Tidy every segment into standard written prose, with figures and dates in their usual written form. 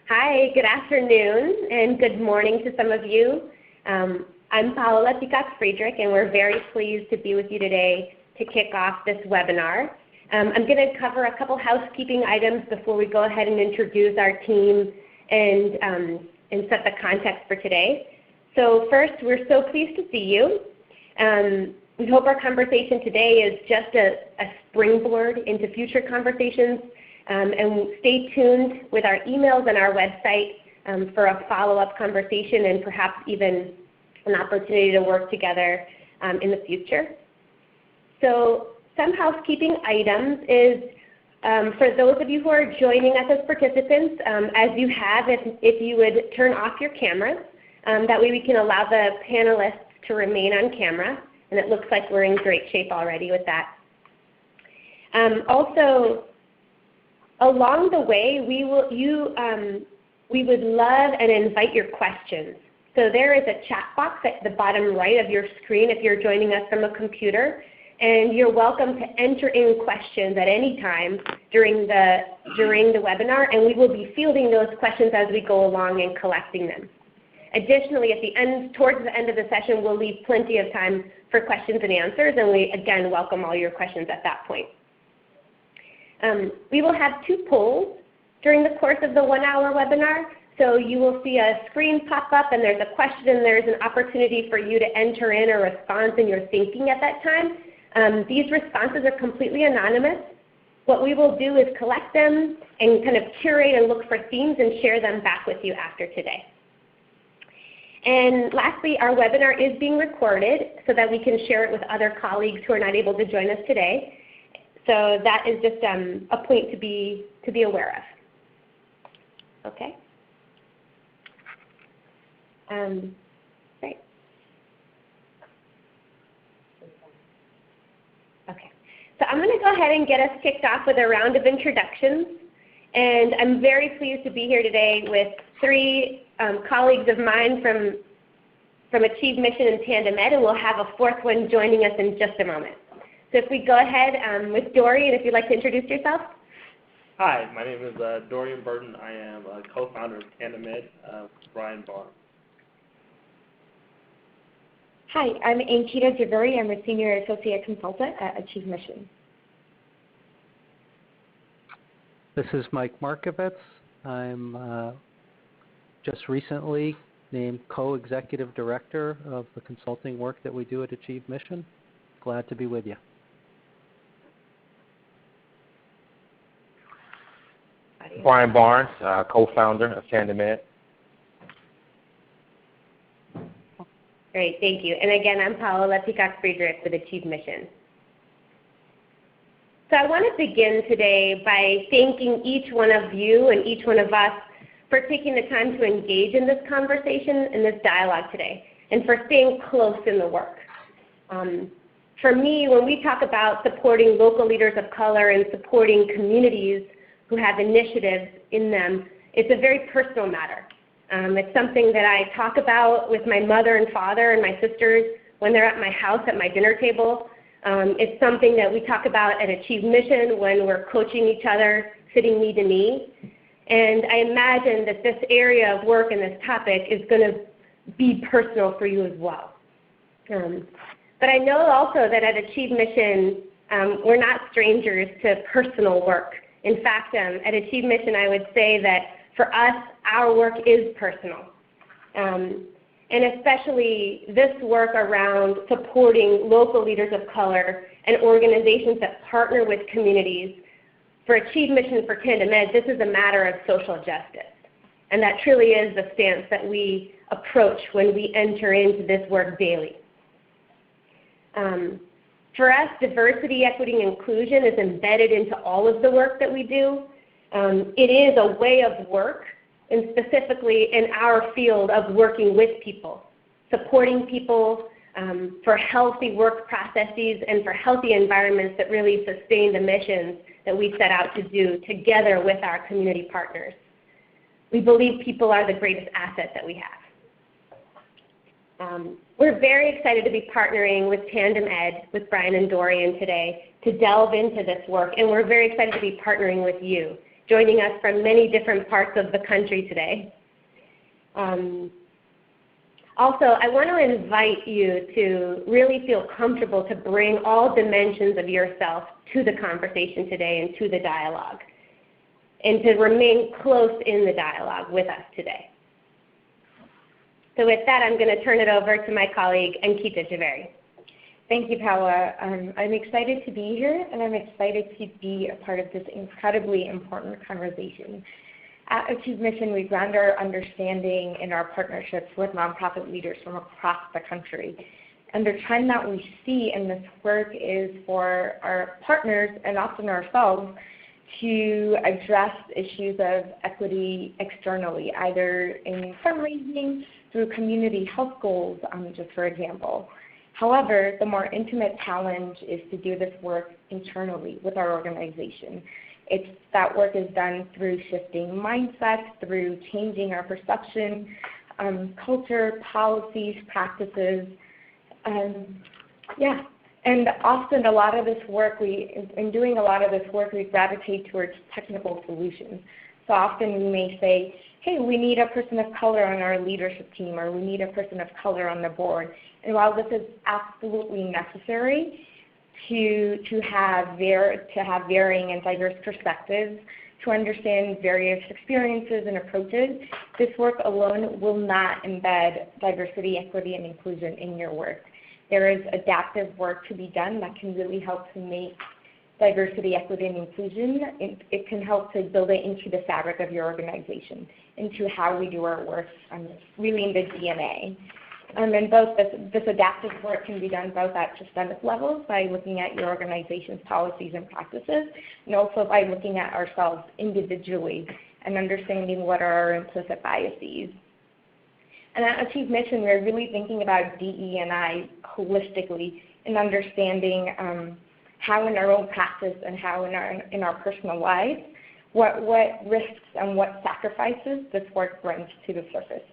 Hi, good afternoon and good morning to some of you. I'm Paola Peacock-Friedrich, and we're very pleased to be with you today to kick off this webinar. I'm going to cover a couple housekeeping items before we go ahead and introduce our team and set the context for today. So first, we're so pleased to see you. We hope our conversation today is just a springboard into future conversations. And stay tuned with our emails and our website for a follow-up conversation and perhaps even an opportunity to work together in the future. So some housekeeping items is for those of you who are joining us as participants, as you have, if you would turn off your cameras, that way we can allow the panelists to remain on camera. And it looks like we're in great shape already with that. Also, along the way, we would love and invite your questions. So there is a chat box at the bottom right of your screen if you're joining us from a computer, and you're welcome to enter in questions at any time during the webinar, and we will be fielding those questions as we go along and collecting them. Additionally, towards the end of the session, we'll leave plenty of time for questions and answers, and we again welcome all your questions at that point. We will have 2 polls during the course of the 1-hour webinar. So you will see a screen pop up and there's a question and there's an opportunity for you to enter in a response in your thinking at that time. These responses are completely anonymous. What we will do is collect them and kind of curate and look for themes and share them back with you after today. And lastly, our webinar is being recorded so that we can share it with other colleagues who are not able to join us today. So that is just a point to be aware of. Okay. Great. Okay. So I'm going to go ahead and get us kicked off with a round of introductions. And I'm very pleased to be here today with 3 colleagues of mine from Achieve Mission and Tandem Ed, and we'll have a 4th one joining us in just a moment. So if we go ahead with Dorian, if you'd like to introduce yourself. Hi, my name is Dorian Burton. I am a co-founder of Tandem Ed with Brian Barnes. Hi, I'm Ankita Javeri. I'm a Senior Associate Consultant at Achieve Mission. This is Mike Markovitz. I'm just recently named Co-Executive Director of the consulting work that we do at Achieve Mission. Glad to be with you. Brian Barnes, co-founder of Tandem Ed. Great, thank you. And again, I'm Paola Peacock-Friedrich with Achieve Mission. So I want to begin today by thanking each one of you and each one of us for taking the time to engage in this conversation and this dialogue today, and for staying close in the work. For me, when we talk about supporting local leaders of color and supporting communities who have initiatives in them, it's a very personal matter. It's something that I talk about with my mother and father and my sisters when they're at my house at my dinner table. It's something that we talk about at Achieve Mission when we're coaching each other, sitting knee to knee. And I imagine that this area of work and this topic is going to be personal for you as well. But I know also that at Achieve Mission, we're not strangers to personal work. In fact, at Achieve Mission, I would say that for us, our work is personal. And especially this work around supporting local leaders of color and organizations that partner with communities. For Achieve Mission for Tandem Ed, this is a matter of social justice. And that truly is the stance that we approach when we enter into this work daily. For us, diversity, equity, and inclusion is embedded into all of the work that we do. It is a way of work, and specifically in our field of working with people, supporting people for healthy work processes and for healthy environments that really sustain the missions that we set out to do together with our community partners. We believe people are the greatest asset that we have. We're very excited to be partnering with Tandem Ed, with Brian and Dorian today, to delve into this work, and we're very excited to be partnering with you joining us from many different parts of the country today. Also, I want to invite you to really feel comfortable to bring all dimensions of yourself to the conversation today and to the dialogue, and to remain close in the dialogue with us today. So with that, I'm going to turn it over to my colleague, Ankita Javeri. Thank you, Paula. I'm excited to be here, and I'm excited to be a part of this incredibly important conversation. At Achieve Mission, we ground our understanding in our partnerships with nonprofit leaders from across the country. And the trend that we see in this work is for our partners and often ourselves to address issues of equity externally, either in fundraising, through community health goals, just for example. However, the more intimate challenge is to do this work internally with our organization. That work is done through shifting mindsets, through changing our perception, culture, policies, practices. And often a lot of this work, in doing a lot of this work, we gravitate towards technical solutions. So often we may say, hey, we need a person of color on our leadership team, or we need a person of color on the board. And while this is absolutely necessary to have varying and diverse perspectives, to understand various experiences and approaches, this work alone will not embed diversity, equity, and inclusion in your work. There is adaptive work to be done that can really help to make diversity, equity, and inclusion. It can help to build it into the fabric of your organization, into how we do our work, really in the DNA. And both this adaptive work can be done both at systemic levels by looking at your organization's policies and practices, and also by looking at ourselves individually and understanding what are our implicit biases. And at Achieve Mission, we're really thinking about DE&I holistically and understanding how in our own practice and how in our personal lives, what risks and what sacrifices this work brings to the surface.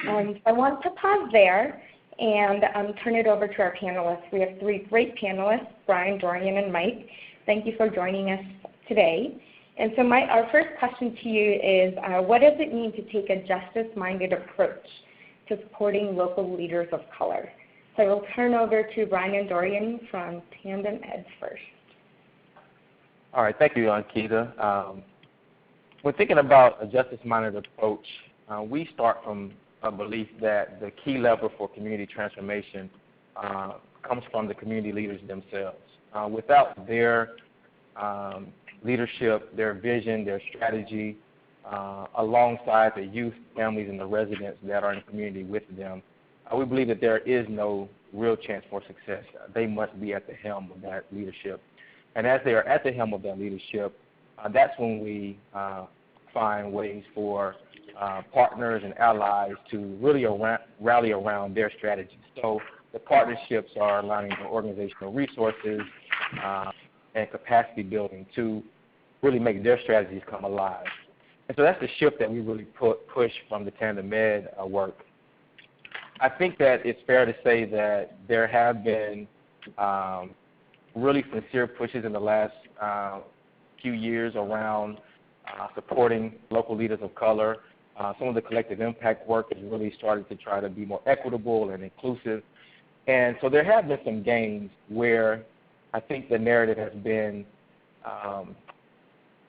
I want to pause there and turn it over to our panelists. We have three great panelists, Brian, Dorian, and Mike. Thank you for joining us today. And so our first question to you is, what does it mean to take a justice-minded approach to supporting local leaders of color? So I will turn over to Brian and Dorian from Tandem Eds first. All right, thank you, Ankita. When thinking about a justice-minded approach, we start from a belief that the key lever for community transformation comes from the community leaders themselves. Without their leadership, their vision, their strategy, alongside the youth, families, and the residents that are in the community with them, we believe that there is no real chance for success. They must be at the helm of that leadership. And as they are at the helm of that leadership, that's when we find ways for partners and allies to really rally around their strategies. So the partnerships are aligning the organizational resources and capacity building to really make their strategies come alive. And so that's the shift that we really push from the Tandem Ed work. I think that it's fair to say that there have been really sincere pushes in the last few years around supporting local leaders of color. Some of the collective impact work has really started to try to be more equitable and inclusive. And so there have been some gains where I think the narrative has been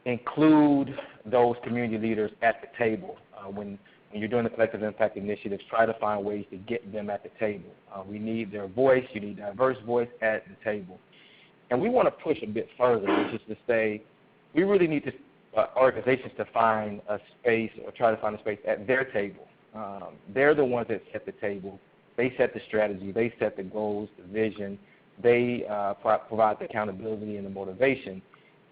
include those community leaders at the table. When you're doing the collective impact initiatives, try to find ways to get them at the table. We need their voice. You need diverse voice at the table. And we want to push a bit further, which is to say we really need to organizations to find a space or try to find a space at their table. They're the ones that set the table. They set the strategy. They set the goals, the vision. They provide the accountability and the motivation.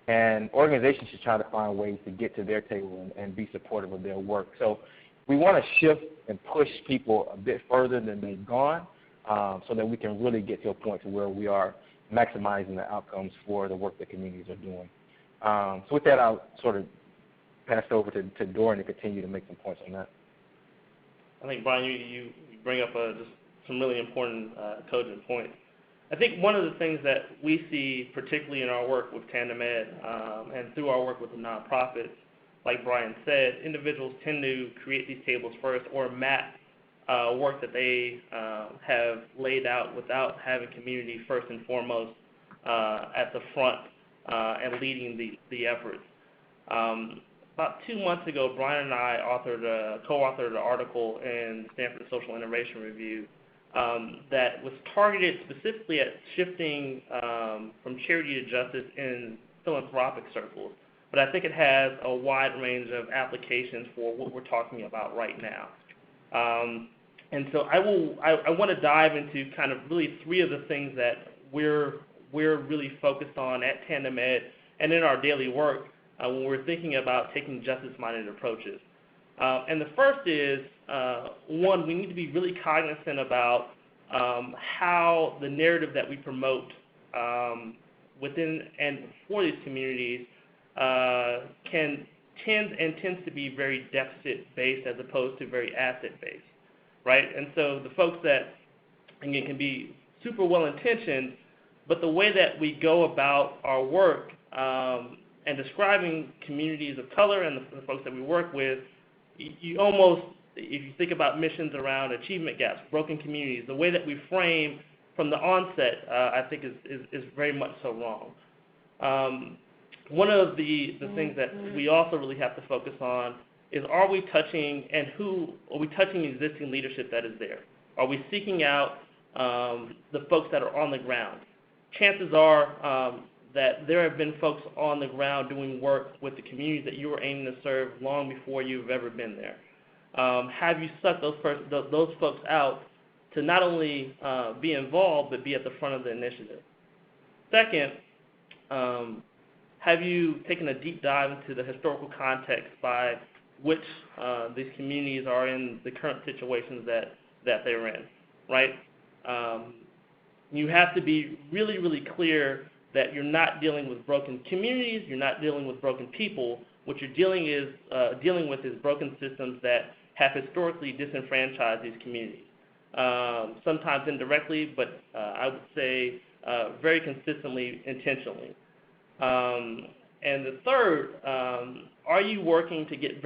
And organizations should try to find ways to get to their table and be supportive of their work. So we want to shift and push people a bit further than they've gone so that we can really get to a point to where we are maximizing the outcomes for the work that communities are doing. So with that, I'll sort of pass it over to Dorian to continue to make some points on that. I think, Brian, you bring up just some really important cogent points. I think one of the things that we see, particularly in our work with Tandem Ed and through our work with the nonprofits, like Brian said, individuals tend to create these tables first or map work that they have laid out without having community first and foremost at the front and leading the efforts. About 2 months ago, Brian and I co-authored an article in the Stanford Social Innovation Review that was targeted specifically at shifting from charity to justice in philanthropic circles. But I think it has a wide range of applications for what we're talking about right now. And so I want to dive into kind of really three of the things that we're really focused on at Tandem Ed and in our daily work when we're thinking about taking justice-minded approaches. And the first is, one, we need to be really cognizant about how the narrative that we promote within and for these communities tends to be very deficit-based as opposed to very asset-based, right? And so the folks that, again, can be super well-intentioned, but the way that we go about our work and describing communities of color and the folks that we work with, you almost, if you think about missions around achievement gaps, broken communities, the way that we frame from the onset, I think is very much so wrong. One of the things that we also really have to focus on is, are we touching existing leadership that is there? Are we seeking out the folks that are on the ground? Chances are that there have been folks on the ground doing work with the communities that you were aiming to serve long before you've ever been there. Have you sought those folks out to not only be involved, but be at the front of the initiative? Second, have you taken a deep dive into the historical context by which these communities are in the current situations that they're in, right? You have to be really, really clear that you're not dealing with broken communities, you're not dealing with broken people. What you're dealing with is broken systems that have historically disenfranchised these communities. Sometimes indirectly, but I would say very consistently, intentionally. And the third, are you working to get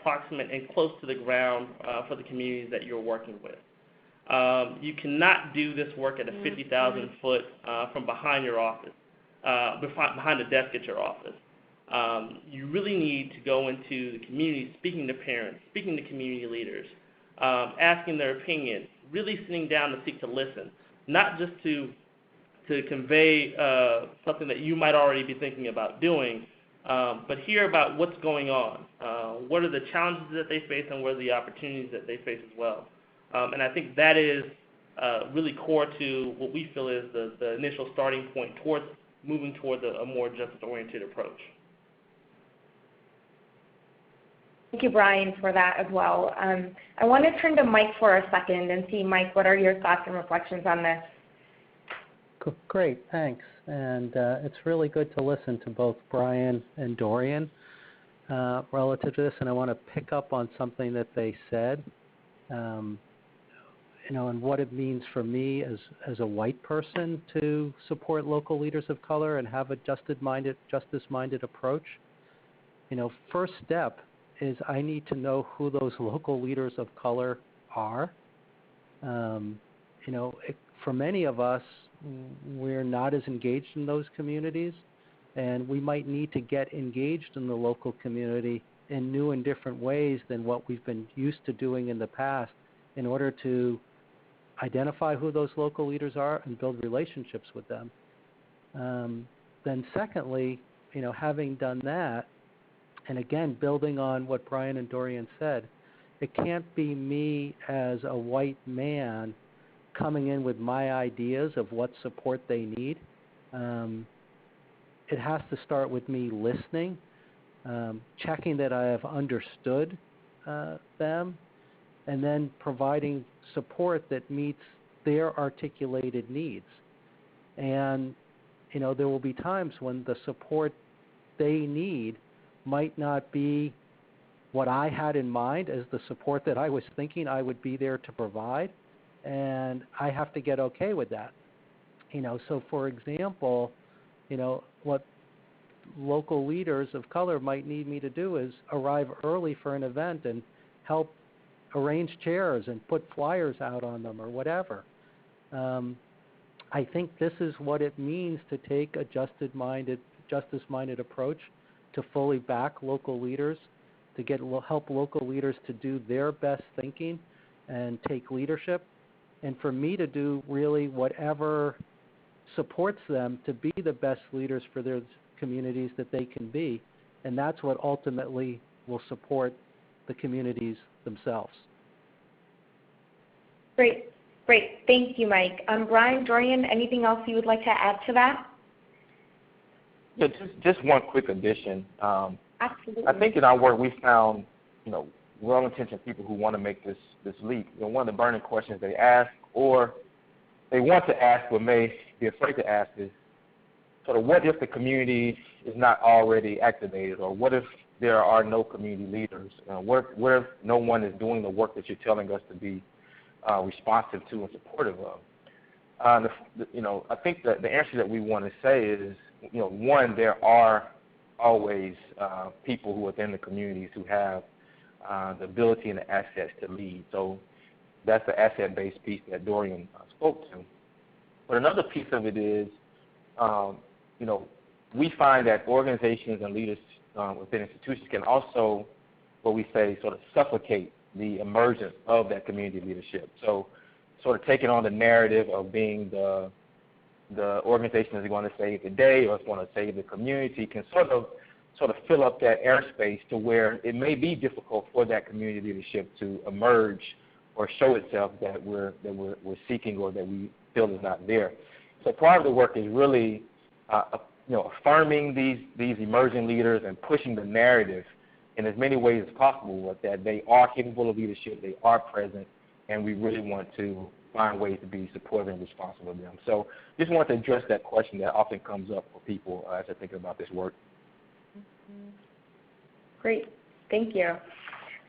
proximate and close to the ground for the communities that you're working with? You cannot do this work at a 50,000 foot from behind your office, behind the desk at your office. You really need to go into the community, speaking to parents, speaking to community leaders, asking their opinion, really sitting down to seek to listen, not just to convey something that you might already be thinking about doing, but hear about what's going on. What are the challenges that they face and what are the opportunities that they face as well? And I think that is really core to what we feel is the initial starting point towards moving towards a more justice-oriented approach. Thank you, Brian, for that as well. I want to turn to Mike for a second and see, Mike, what are your thoughts and reflections on this? Great, thanks. And it's really good to listen to both Brian and Dorian relative to this, and I want to pick up on something that they said, and what it means for me as a white person to support local leaders of color and have a justice-minded approach. First step is I need to know who those local leaders of color are. For many of us, we're not as engaged in those communities, and we might need to get engaged in the local community in new and different ways than what we've been used to doing in the past in order to identify who those local leaders are and build relationships with them. Then secondly, having done that, and again, building on what Brian and Dorian said, it can't be me as a white man coming in with my ideas of what support they need. It has to start with me listening, checking that I have understood them, and then providing support that meets their articulated needs. And, there will be times when the support they need might not be what I had in mind as the support that I was thinking I would be there to provide, and I have to get okay with that. So for example, what local leaders of color might need me to do is arrive early for an event and help arrange chairs and put flyers out on them or whatever. I think this is what it means to take a justice-minded approach to fully back local leaders, to help local leaders to do their best thinking and take leadership, and for me to do really whatever supports them to be the best leaders for their communities that they can be, and that's what ultimately will support the communities themselves. Great. Thank you, Mike. Brian, Dorian, anything else you would like to add to that? Yeah, just one quick addition. Absolutely. I think in our work we found, well-intentioned people who want to make this leap. One of the burning questions they ask, or they want to ask but may be afraid to ask, is sort of what if the community is not already activated, or what if there are no community leaders? What if no one is doing the work that you're telling us to be responsive to and supportive of? I think that the answer that we want to say is, one, there are always people who are within the communities who have the ability and the assets to lead. So that's the asset-based piece that Dorian spoke to. But another piece of it is, we find that organizations and leaders within institutions can also, what we say, sort of supplicate the emergence of that community leadership. So sort of taking on the narrative of being the organization that's going to save the day or it's going to save the community can sort of fill up that airspace to where it may be difficult for that community leadership to emerge or show itself that we're seeking or that we feel is not there. So part of the work is really affirming these emerging leaders and pushing the narrative in as many ways as possible that they are capable of leadership, they are present, and we really want to find ways to be supportive and responsive of them. So just want to address that question that often comes up for people as they're thinking about this work. Great. Thank you.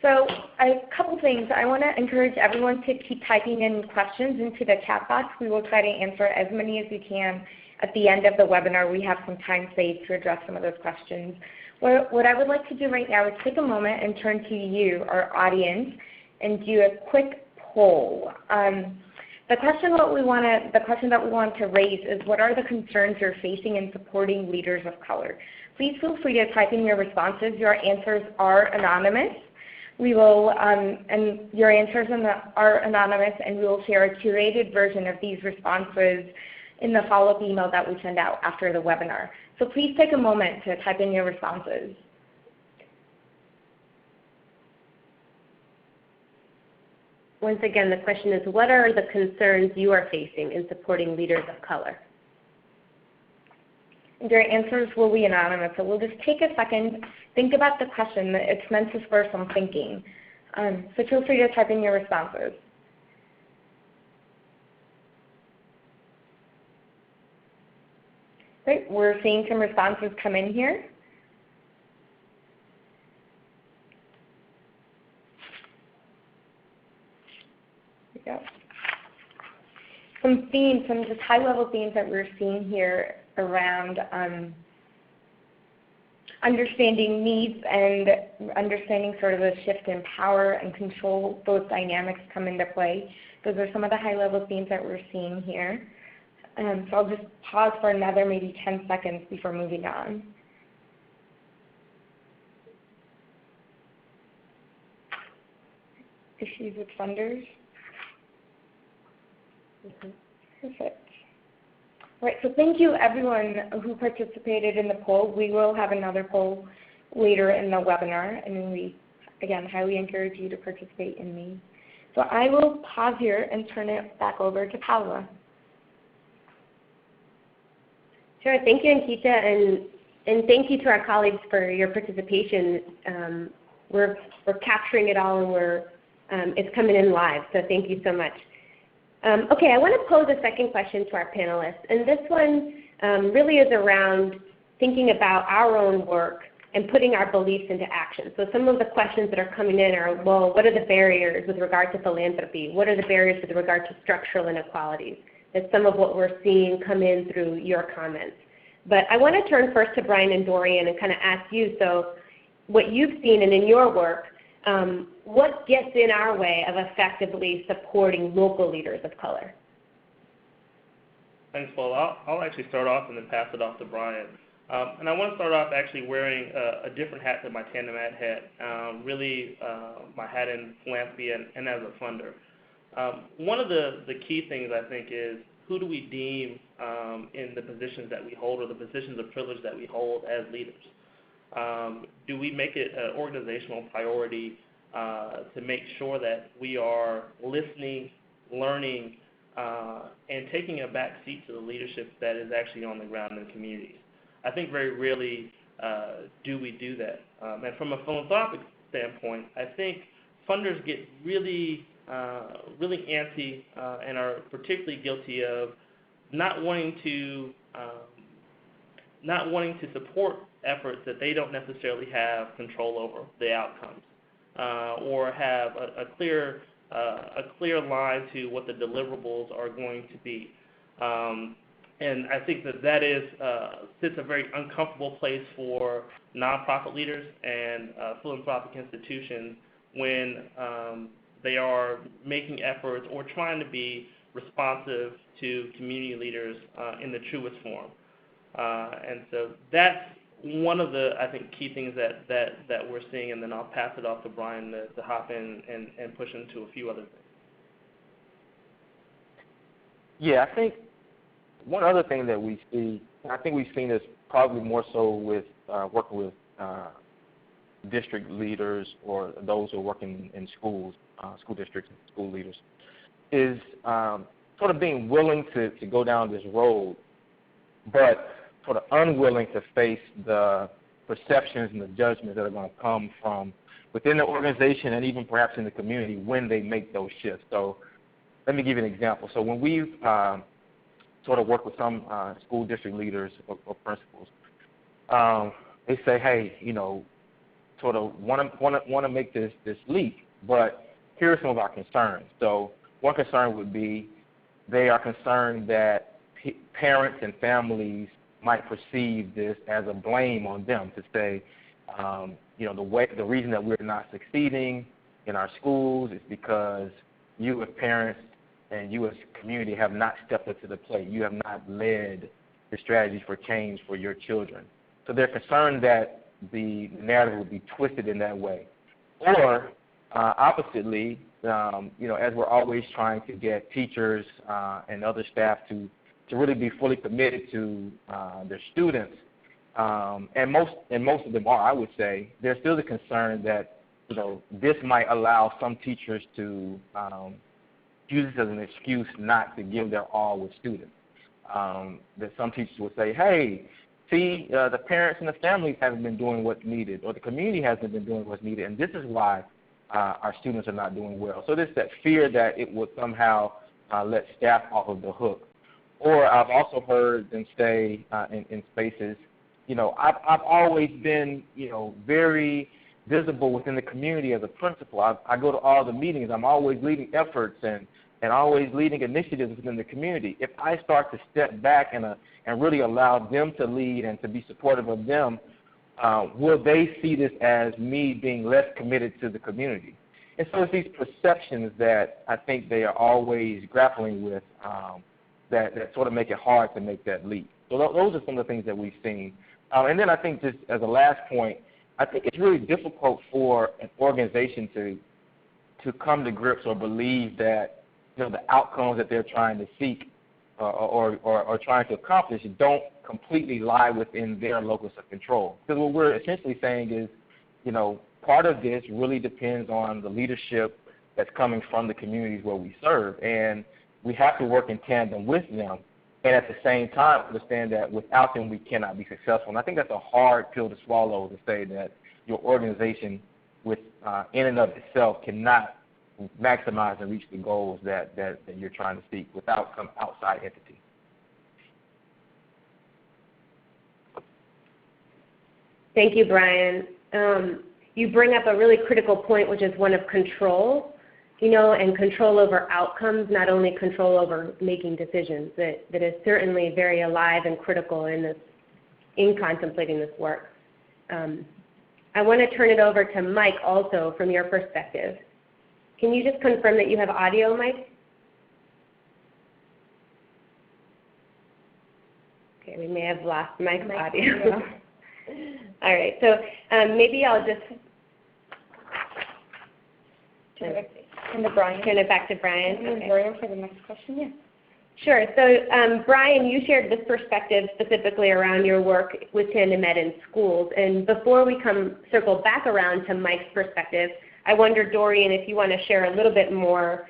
So a couple things. I want to encourage everyone to keep typing in questions into the chat box. We will try to answer as many as we can at the end of the webinar. We have some time saved to address some of those questions. What I would like to do right now is take a moment and turn to you, our audience, and do a quick poll. The question that we want to raise is, what are the concerns you're facing in supporting leaders of color? Please feel free to type in your responses. Your answers are anonymous. We will, and your answers are anonymous, and we will share a curated version of these responses in the follow-up email that we send out after the webinar. So please take a moment to type in your responses. Once again, the question is, what are the concerns you are facing in supporting leaders of color? Your answers will be anonymous, so we'll just take a second, think about the question. It's meant to spur some thinking. So feel free to type in your responses. Great, we're seeing some responses come in here. There we go. Some themes, some just high-level themes that we're seeing here around understanding needs and understanding sort of the shift in power and control. Those dynamics come into play. Those are some of the high-level themes that we're seeing here. So I'll just pause for another maybe 10 seconds before moving on. Issues with funders. Perfect. All right, so thank you everyone who participated in the poll. We will have another poll later in the webinar, and we, again, highly encourage you to participate in these. So I will pause here and turn it back over to Paula. Sure. Thank you, Ankita, and thank you to our colleagues for your participation. We're capturing it all, and it's coming in live, so thank you so much. Okay, I want to pose a second question to our panelists, and this one really is around thinking about our own work and putting our beliefs into action. So some of the questions that are coming in are, well, what are the barriers with regard to philanthropy? What are the barriers with regard to structural inequalities? That's some of what we're seeing come in through your comments. But I want to turn first to Brian and Dorian and kind of ask you, so what you've seen and in your work, what gets in our way of effectively supporting local leaders of color? Thanks, Paul. I'll actually start off and then pass it off to Brian. And I want to start off actually wearing a different hat than my Tandem Ad hat, really my hat in philanthropy and as a funder. One of the key things I think is, who do we deem in the positions that we hold or the positions of privilege that we hold as leaders? Do we make it an organizational priority to make sure that we are listening, learning, and taking a back seat to the leadership that is actually on the ground in the communities? I think very rarely do we do that. And from a philanthropic standpoint, I think funders get really antsy and are particularly guilty of not wanting to support efforts that they don't necessarily have control over the outcomes, or have a clear line to what the deliverables are going to be. And I think that is sits a very uncomfortable place for nonprofit leaders and philanthropic institutions when they are making efforts or trying to be responsive to community leaders in the truest form. And so that's one of the, I think, key things that we're seeing, and then I'll pass it off to Brian to hop in and push into a few other things. Yeah, I think one other thing that we see, I think we've seen this probably more so with working with district leaders or those who are working in schools, school districts and school leaders, is sort of being willing to go down this road, but sort of unwilling to face the perceptions and the judgments that are going to come from within the organization and even perhaps in the community when they make those shifts. So let me give you an example. So when we've sort of work with some school district leaders or principals, they say, hey, sort of want to make this leap, but here are some of our concerns. So one concern would be they are concerned that parents and families might perceive this as a blame on them, to say, the reason that we're not succeeding in our schools is because you as parents and you as a community have not stepped up to the plate. You have not led the strategies for change for your children. So they're concerned that the narrative will be twisted in that way. Or oppositely, as we're always trying to get teachers and other staff to really be fully committed to their students, and most of them are, I would say, there's still the concern that this might allow some teachers to use this as an excuse not to give their all with students. That some teachers would say, hey, see, the parents and the families haven't been doing what's needed, or the community hasn't been doing what's needed, and this is why our students are not doing well. So there's that fear that it would somehow let staff off of the hook. Or I've also heard them say in spaces, I've always been, very visible within the community as a principal. I go to all the meetings. I'm always leading efforts and always leading initiatives within the community. If I start to step back and really allow them to lead and to be supportive of them, will they see this as me being less committed to the community? And so it's these perceptions that I think they are always grappling with that sort of make it hard to make that leap. So those are some of the things that we've seen. And then I think just as a last point, I think it's really difficult for an organization to come to grips or believe that the outcomes that they're trying to seek or trying to accomplish don't completely lie within their locus of control. Because what we're essentially saying is, part of this really depends on the leadership that's coming from the communities where we serve, and we have to work in tandem with them, and at the same time understand that without them we cannot be successful. And I think that's a hard pill to swallow, to say that your organization in and of itself cannot maximize and reach the goals that you're trying to seek without some outside entity. Thank you, Brian. You bring up a really critical point, which is one of control, and control over outcomes, not only control over making decisions. That is certainly very alive and critical in this in contemplating this work. I want to turn it over to Mike also from your perspective. Can you just confirm that you have audio, Mike? Okay, we may have lost Mike's audio. All right, so maybe I'll just turn it back to Brian. Okay. Brian for the next question, yeah. Sure. So, Brian, you shared this perspective specifically around your work with Tandem Ed in schools. And before we circle back around to Mike's perspective, I wonder, Dorian, if you want to share a little bit more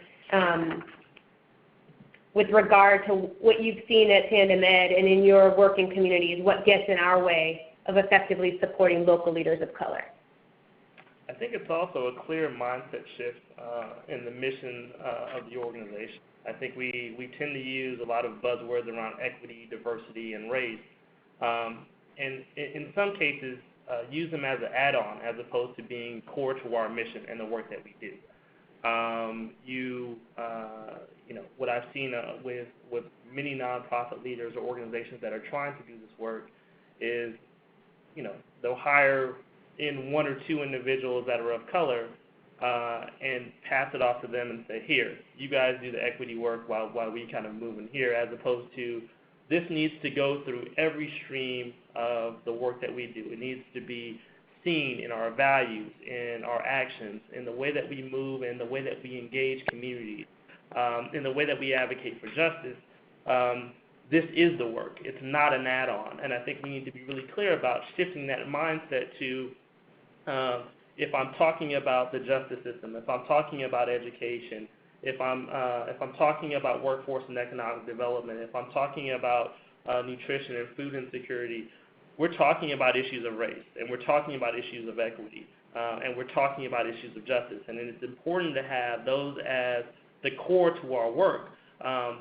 with regard to what you've seen at Tandem Ed and in your working communities, what gets in our way of effectively supporting local leaders of color. I think it's also a clear mindset shift in the mission of the organization. I think we tend to use a lot of buzzwords around equity, diversity, and race, and in some cases use them as an add-on as opposed to being core to our mission and the work that we do. What I've seen with many nonprofit leaders or organizations that are trying to do this work is, they'll hire in one or two individuals that are of color and pass it off to them and say, here, you guys do the equity work while we kind of move in here, as opposed to this needs to go through every stream of the work that we do. It needs to be seen in our values, in our actions, in the way that we move, in the way that we engage communities, in the way that we advocate for justice. This is the work. It's not an add-on. And I think we need to be really clear about shifting that mindset to if I'm talking about the justice system, if I'm talking about education, if I'm talking about workforce and economic development, if I'm talking about nutrition and food insecurity, we're talking about issues of race, and we're talking about issues of equity, and we're talking about issues of justice. And it's important to have those as the core to our work,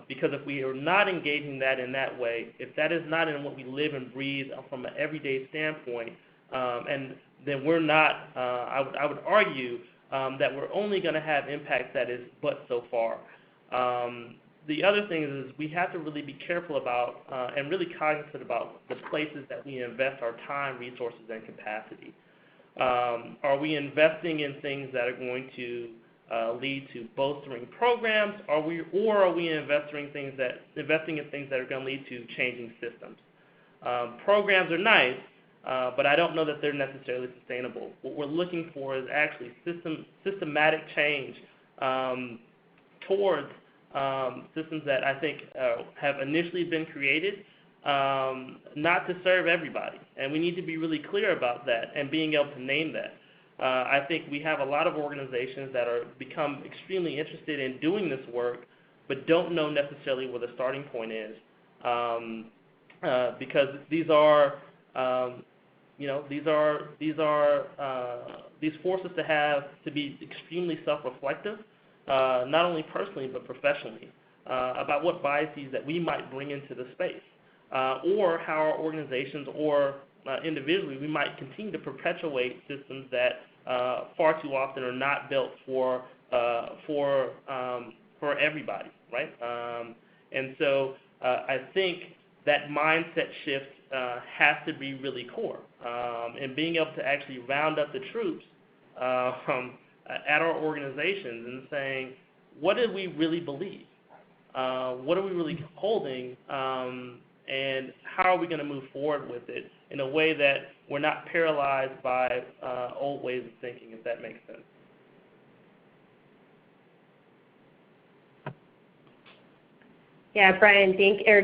because if we are not engaging that in that way, if that is not in what we live and breathe from an everyday standpoint, and then we're not, I would argue that we're only going to have impact that is but so far. The other thing is we have to really be careful about and really cognizant about the places that we invest our time, resources, and capacity. Are we investing in things that are going to lead to bolstering programs, or are we investing in things that are going to lead to changing systems? Programs are nice, but I don't know that they're necessarily sustainable. What we're looking for is actually systematic change towards systems that I think have initially been created not to serve everybody. And we need to be really clear about that and being able to name that. I think we have a lot of organizations that are become extremely interested in doing this work, but don't know necessarily where the starting point is, because these force us to be extremely self-reflective, not only personally but professionally, about what biases that we might bring into the space, or how our organizations or individually we might continue to perpetuate systems that far too often are not built for everybody, right? And so I think that mindset shift has to be really core, and being able to actually round up the troops at our organizations and saying, what do we really believe? What are we really holding? And how are we going to move forward with it in a way that we're not paralyzed by old ways of thinking, if that makes sense? Yeah, Brian,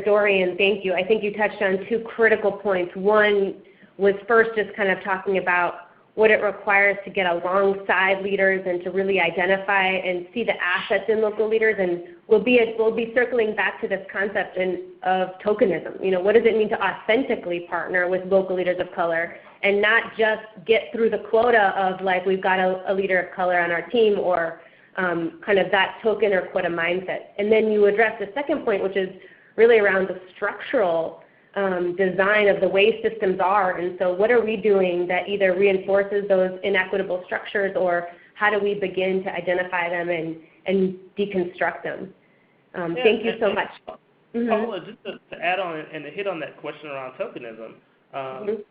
Dorian, thank you. I think you touched on two critical points. One was first just kind of talking about what it requires to get alongside leaders and to really identify and see the assets in local leaders. And we'll be circling back to this concept of tokenism. What does it mean to authentically partner with local leaders of color and not just get through the quota of like we've got a leader of color on our team, or kind of that token or quota mindset. And then you address the second point, which is really around the structural design of the way systems are. And so what are we doing that either reinforces those inequitable structures, or how do we begin to identify them and deconstruct them? Thank you so much. Paula, just to add on and to hit on that question around tokenism, Mhm.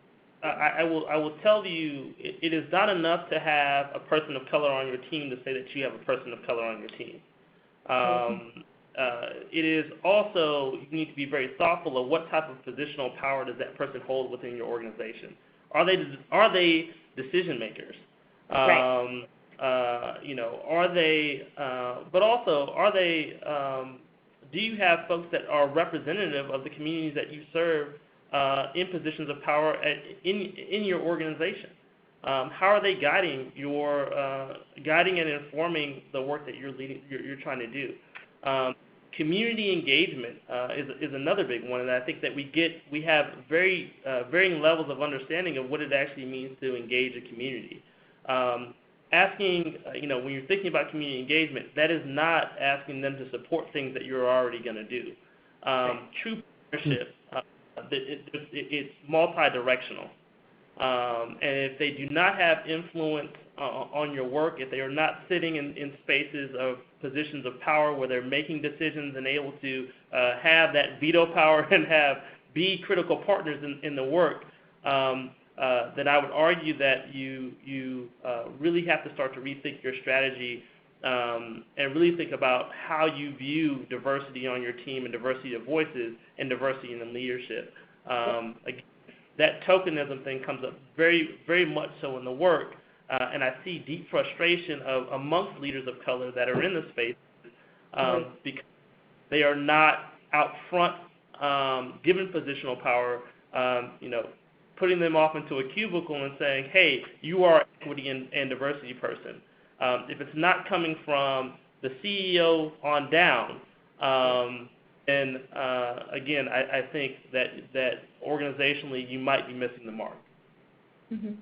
I will tell you, it is not enough to have a person of color on your team to say that you have a person of color on your team. It is also, you need to be very thoughtful of what type of positional power does that person hold within your organization. Are they decision makers? Right. Are they? But also, are they? Do you have folks that are representative of the communities that you serve in positions of power in your organization? How are they guiding and informing the work that you're leading? You're trying to do. Community engagement is another big one, and I think that we have very varying levels of understanding of what it actually means to engage a community. Asking, when you're thinking about community engagement, that is not asking them to support things that you're already going to do. True partnership, it's multi-directional. And if they do not have influence on your work, if they are not sitting in spaces of positions of power where they're making decisions and able to have that veto power and be critical partners in the work, then I would argue that you really have to start to rethink your strategy and really think about how you view diversity on your team and diversity of voices and diversity in the leadership. Again, that tokenism thing comes up very, very much so in the work, and I see deep frustration amongst leaders of color that are in the space because they are not out front given positional power, putting them off into a cubicle and saying, hey, you are an equity and diversity person. If it's not coming from the CEO on down, then again, I think that organizationally you might be missing the mark. Mm-hmm.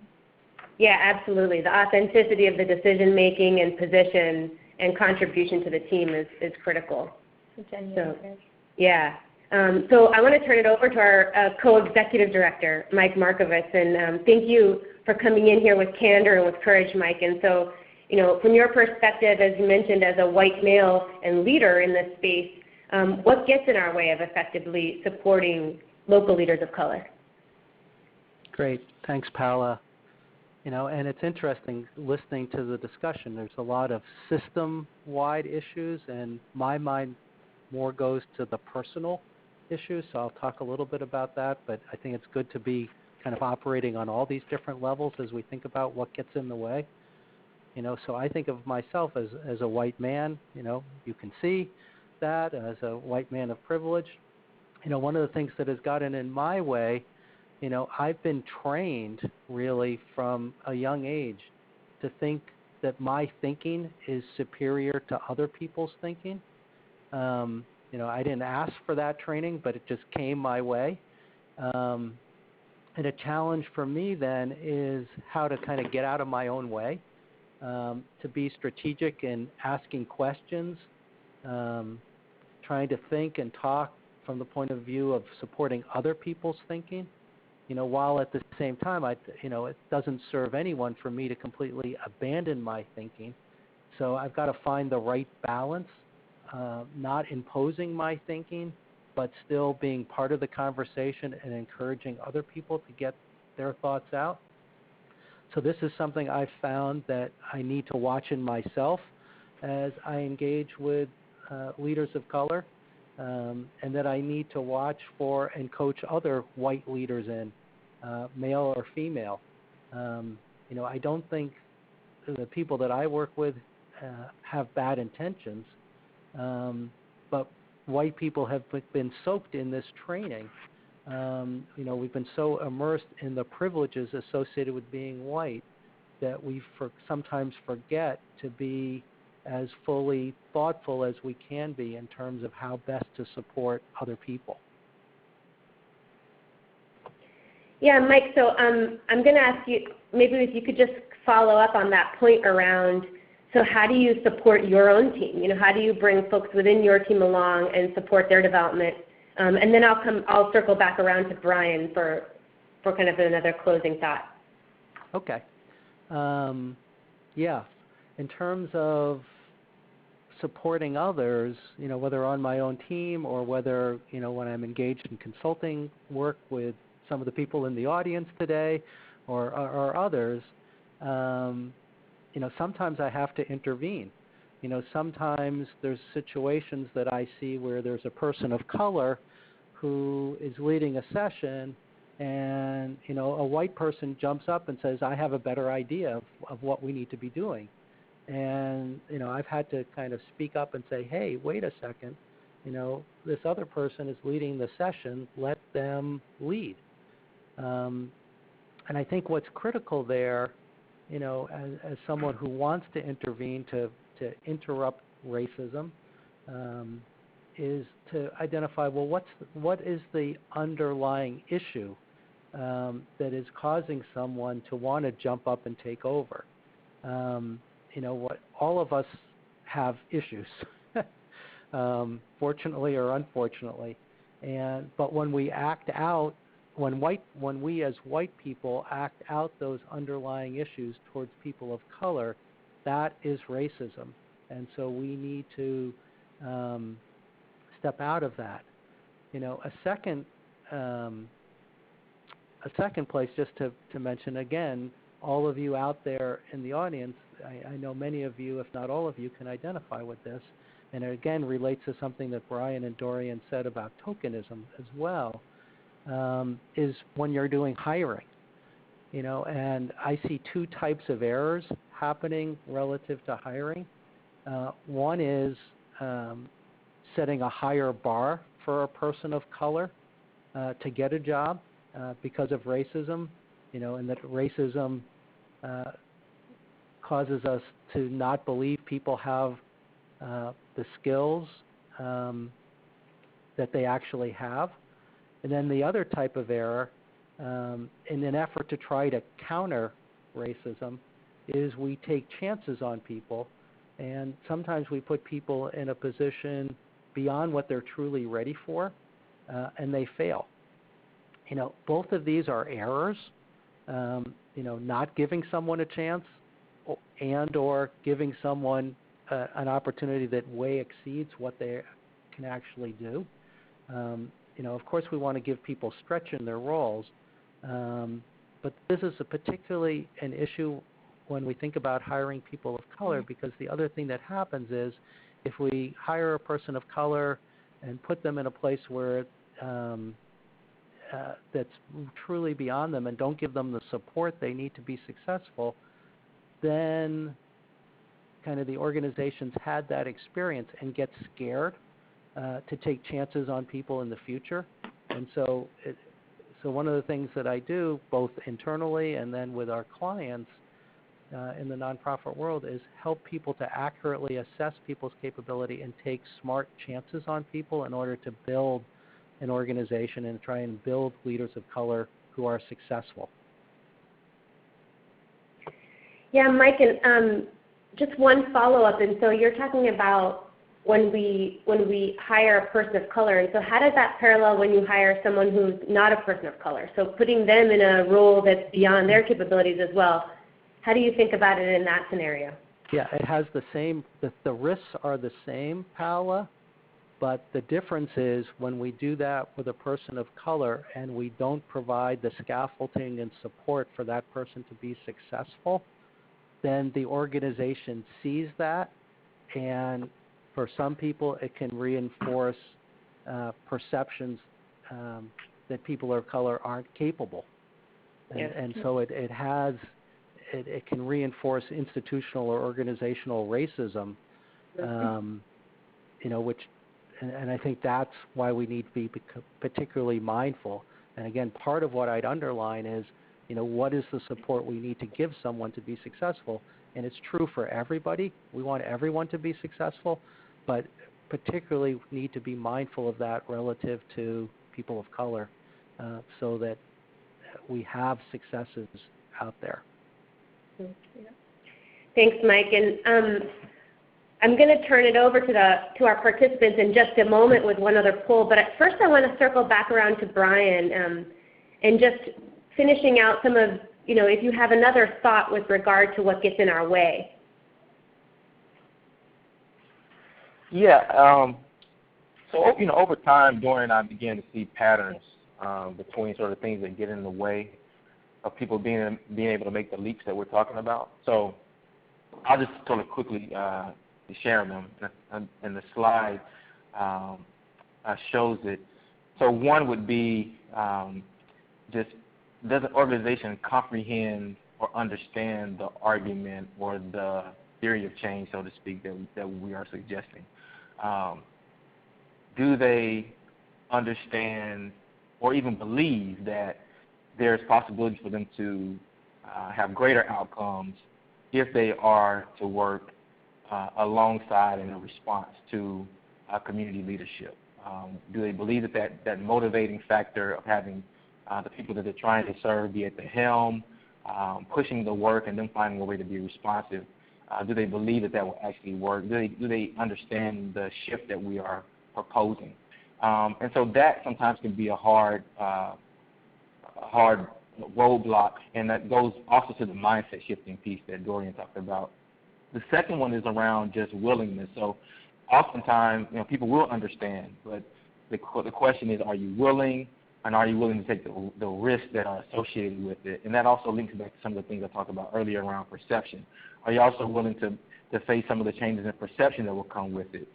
Yeah, absolutely. The authenticity of the decision making and position and contribution to the team is critical. Yeah. So I want to turn it over to our co-executive director, Mike Markovitz, and thank you for coming in here with candor and with courage, Mike. And so, from your perspective, as you mentioned, as a white male and leader in this space, what gets in our way of effectively supporting local leaders of color? Great. Thanks, Paula. And it's interesting listening to the discussion. There's a lot of system-wide issues, and my mind more goes to the personal issues, so I'll talk a little bit about that, but I think it's good to be kind of operating on all these different levels as we think about what gets in the way. So I think of myself as a white man, you can see that, as a white man of privilege. One of the things that has gotten in my way, I've been trained really from a young age to think that my thinking is superior to other people's thinking. I didn't ask for that training, but it just came my way. And a challenge for me then is how to kind of get out of my own way, to be strategic in asking questions, trying to think and talk from the point of view of supporting other people's thinking, while at the same time, it doesn't serve anyone for me to completely abandon my thinking. So I've got to find the right balance, not imposing my thinking, but still being part of the conversation and encouraging other people to get their thoughts out. So this is something I've found that I need to watch in myself as I engage with leaders of color, and that I need to watch for and coach other white leaders in, male or female. I don't think the people that I work with have bad intentions, but white people have been soaked in this training. We've been so immersed in the privileges associated with being white that we sometimes forget to be as fully thoughtful as we can be in terms of how best to support other people. Yeah, Mike, so I'm going to ask you, maybe if you could just follow up on that point around, so how do you support your own team? How do you bring folks within your team along and support their development? And then I'll circle back around to Brian for kind of another closing thought. Okay. Yeah. In terms of supporting others, whether on my own team or whether, when I'm engaged in consulting work with some of the people in the audience today or others, sometimes I have to intervene. Sometimes there's situations that I see where there's a person of color who is leading a session, and a white person jumps up and says, I have a better idea of what we need to be doing. And I've had to kind of speak up and say, hey, wait a second, this other person is leading the session, let them lead. And I think what's critical there, as someone who wants to intervene to interrupt racism, is to identify, well, what is the underlying issue that is causing someone to want to jump up and take over. What all of us have issues, fortunately or unfortunately, but when we act out, when we as white people act out those underlying issues towards people of color, that is racism, and so we need to step out of that. A second place, just to mention again, all of you out there in the audience, I know many of you, if not all of you, can identify with this, and it again relates to something that Brian and Dorian said about tokenism as well, is when you're doing hiring. And I see two types of errors happening relative to hiring. One is setting a higher bar for a person of color to get a job because of racism, and that racism causes us to not believe people have the skills that they actually have. And then the other type of error, in an effort to try to counter racism, is we take chances on people, and sometimes we put people in a position beyond what they're truly ready for, and they fail. Both of these are errors. Not giving someone a chance and or giving someone an opportunity that way exceeds what they can actually do. Of course, we want to give people stretch in their roles, but this is particularly an issue when we think about hiring people of color, because the other thing that happens is if we hire a person of color and put them in a place where that's truly beyond them and don't give them the support they need to be successful, then kind of the organization's had that experience and get scared to take chances on people in the future. And so one of the things that I do, both internally and then with our clients in the nonprofit world, is help people to accurately assess people's capability and take smart chances on people in order to build an organization and try and build leaders of color who are successful. Yeah, Mike, and just one follow-up. And so you're talking about when we hire a person of color, and so how does that parallel when you hire someone who's not a person of color? So putting them in a role that's beyond their capabilities as well. How do you think about it in that scenario? Yeah, it has the same, the risks are the same, Paola, but the difference is when we do that with a person of color and we don't provide the scaffolding and support for that person to be successful, then the organization sees that, and for some people it can reinforce perceptions that people of color aren't capable. And so it can reinforce institutional or organizational racism, which, and I think that's why we need to be particularly mindful. And again, part of what I'd underline is, what is the support we need to give someone to be successful? And it's true for everybody. We want everyone to be successful, but particularly need to be mindful of that relative to people of color, so that we have successes out there. Thanks, Mike. And I'm going to turn it over to our participants in just a moment with one other poll. But at first, I want to circle back around to Brian and just finishing out some of, if you have another thought with regard to what gets in our way. Yeah. So over time, Dorian and I began to see patterns between sort of things that get in the way of people being able to make the leaps that we're talking about. So I'll just sort of quickly share them, and the slide shows it. So one would be just, does an organization comprehend or understand the argument or the theory of change, so to speak, that we are suggesting? Do they understand or even believe that there's possibilities for them to have greater outcomes if they are to work alongside and in response to community leadership? Do they believe that motivating factor of having the people that they're trying to serve be at the helm, pushing the work and then finding a way to be responsive? Do they believe that will actually work? Do they understand the shift that we are proposing? And so that sometimes can be a hard roadblock, and that goes also to the mindset shifting piece that Dorian talked about. The second one is around just willingness. So oftentimes, people will understand, but the question is, are you willing, and are you willing to take the risks that are associated with it? And that also links back to some of the things I talked about earlier around perception. Are you also willing to face some of the changes in perception that will come with it?